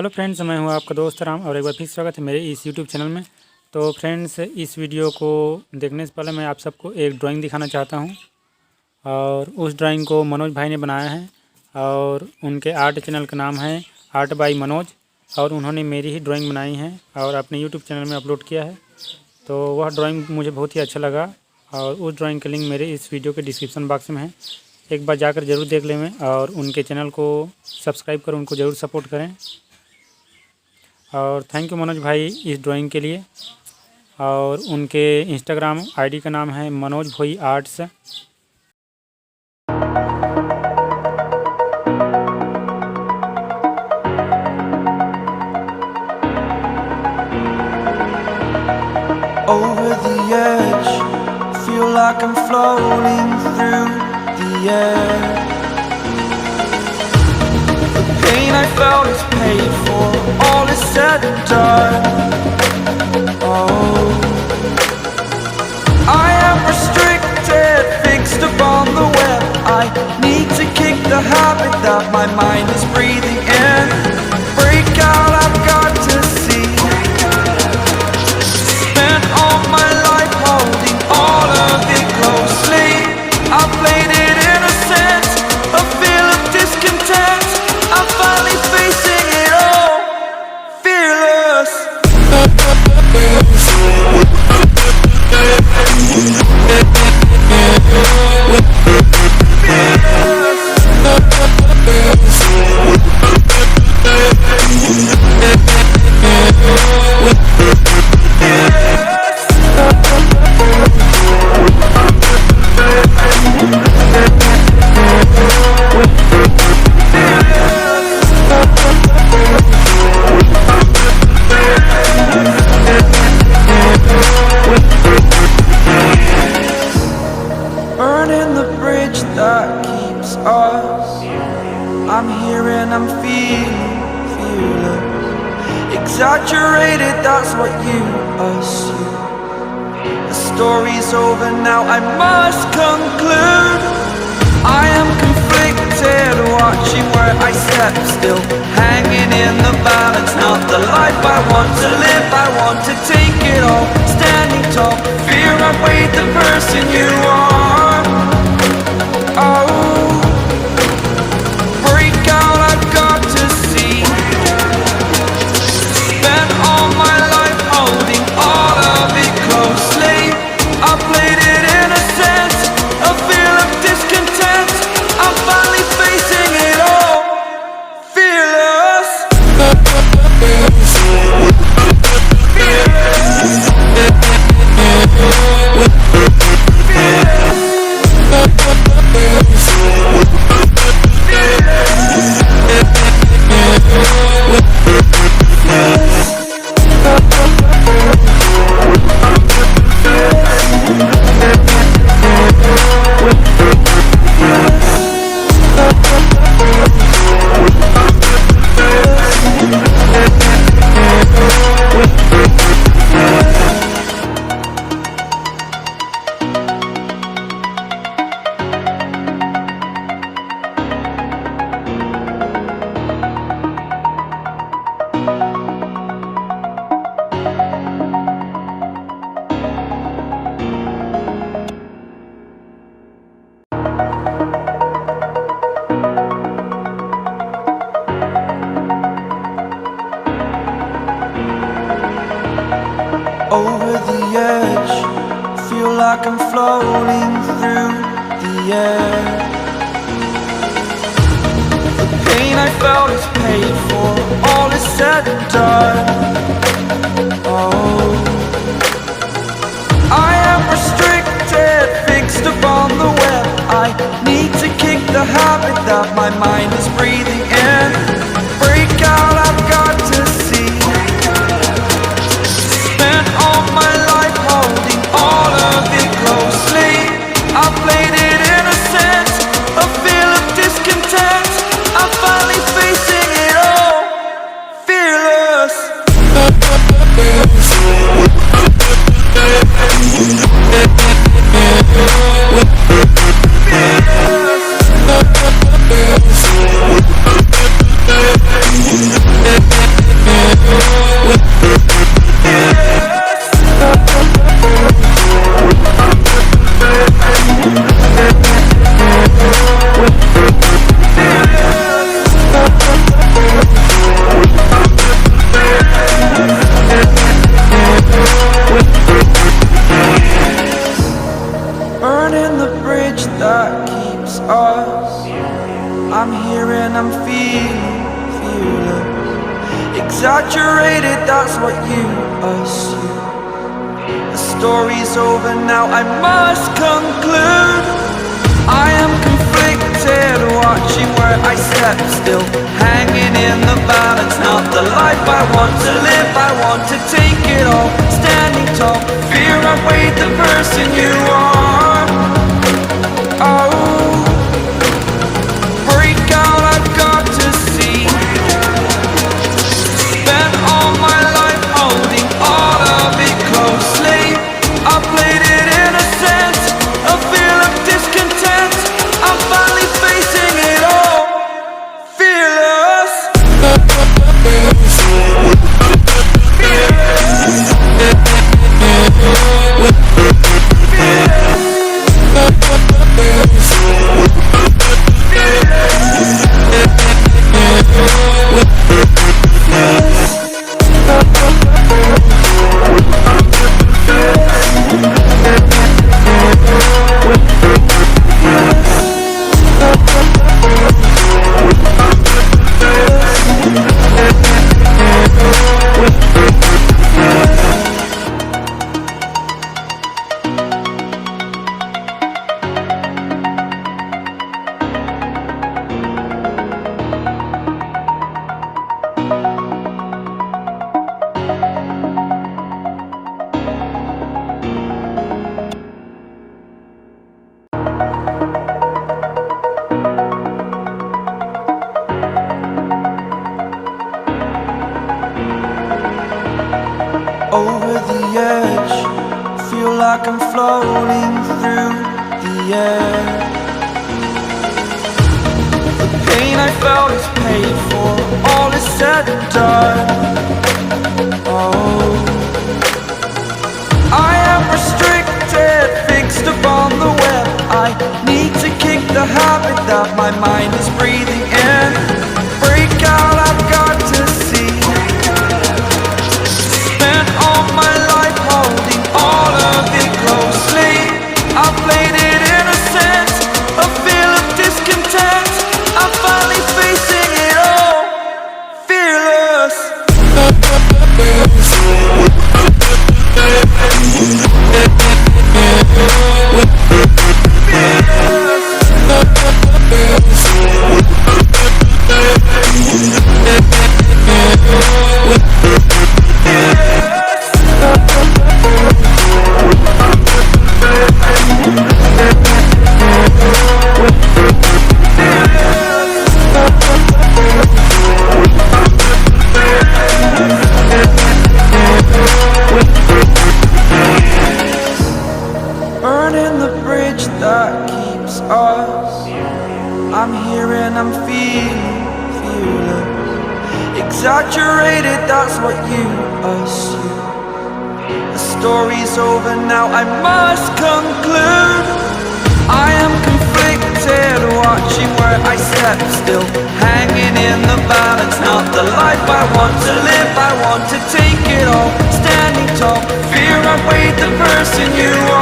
Hello friends, मैं हूं आपका दोस्त राम और एक बार फिर स्वागत है मेरे इस यूट्यूब चैनल में। तो फ्रेंड्स, इस वीडियो को देखने से पहले मैं आप सबको एक ड्राइंग दिखाना चाहता हूं और उस ड्राइंग को मनोज भाई ने बनाया है और उनके आर्ट चैनल का नाम है आर्ट बाय मनोज और उन्होंने मेरी ही ड्राइंग बनाई है और अपने यूट्यूब चैनल में अपलोड किया है। तो वह ड्राइंग मुझे बहुत ही अच्छा लगा और उस ड्राइंग का लिंक मेरे इस वीडियो के डिस्क्रिप्शन बॉक्स में है। एक बार जाकर ज़रूर देख लें और उनके चैनल को सब्सक्राइब कर उनको ज़रूर सपोर्ट करें। और थैंक यू मनोज भाई इस ड्राइंग के लिए। और उनके इंस्टाग्राम आईडी का नाम है मनोज भाई arts. Over the edge, feel like I'm floating through the air. The pain I felt is paid for, all is said and done. Oh, I am restricted, fixed upon the web. I need to kick the habit that my mind is breathing in. Break out, I've got to see. Spent all my life holding all of it closely. I played it innocent, a feel of discontent. I'm finally facing it all, fearless. Burning the bridge that keeps us. I'm here and I'm feeling fearless. Exaggerated, that's what you assume. The story's over now, I must conclude. I am conflicted, watching where I step still, hanging in the balance. Not the life I want to live, I want to take it all. Standing tall, fear I weighed the person you are. Oh, break out, I've got to see. Spent all my life holding all of it closely. I played it innocent, a feel of discontent. I'm finally facing it all, fearless. Over the edge, feel like I'm floating through the air. The pain I felt is paid for, all is said and done. Oh, I am restricted, fixed upon the web. I need to kick the habit that my mind is breathing in. Break out, I've got to see. Spent all my life holding all of it closely. I played it innocent, a feel of discontent. I'm finally facing it all, fearless. Fearless. what you assume. The story's over now, I must conclude. I am conflicted, watching where I step still, hanging in the balance. Not the life I want to live, I want to take it all. Standing tall, fear outweighed the person you are. Oh, break out, I've got to see. Spent all my life holding all of it closely. I played it innocent, a feel of discontent. I'm finally facing it all, fearless. Over the edge, feel like I'm floating through the air. The pain I felt is paid for, all is said and done. Oh, I am restricted, fixed upon the web. I need to kick the habit that my mind is breathing in. Break out, I've got to see. Spent all my life holding all of it closely. I played it innocent, a feel of discontent. I'm finally facing it all, fearless. Burning the bridge that keeps us. I'm here and I'm feeling fearless. Exaggerated, that's what you assume. The story's over now, I must conclude. I am conflicted, watching where I step still, hanging in the balance. Not the life I want to live, I want to take it all. Standing tall, fear outweighed the person you are.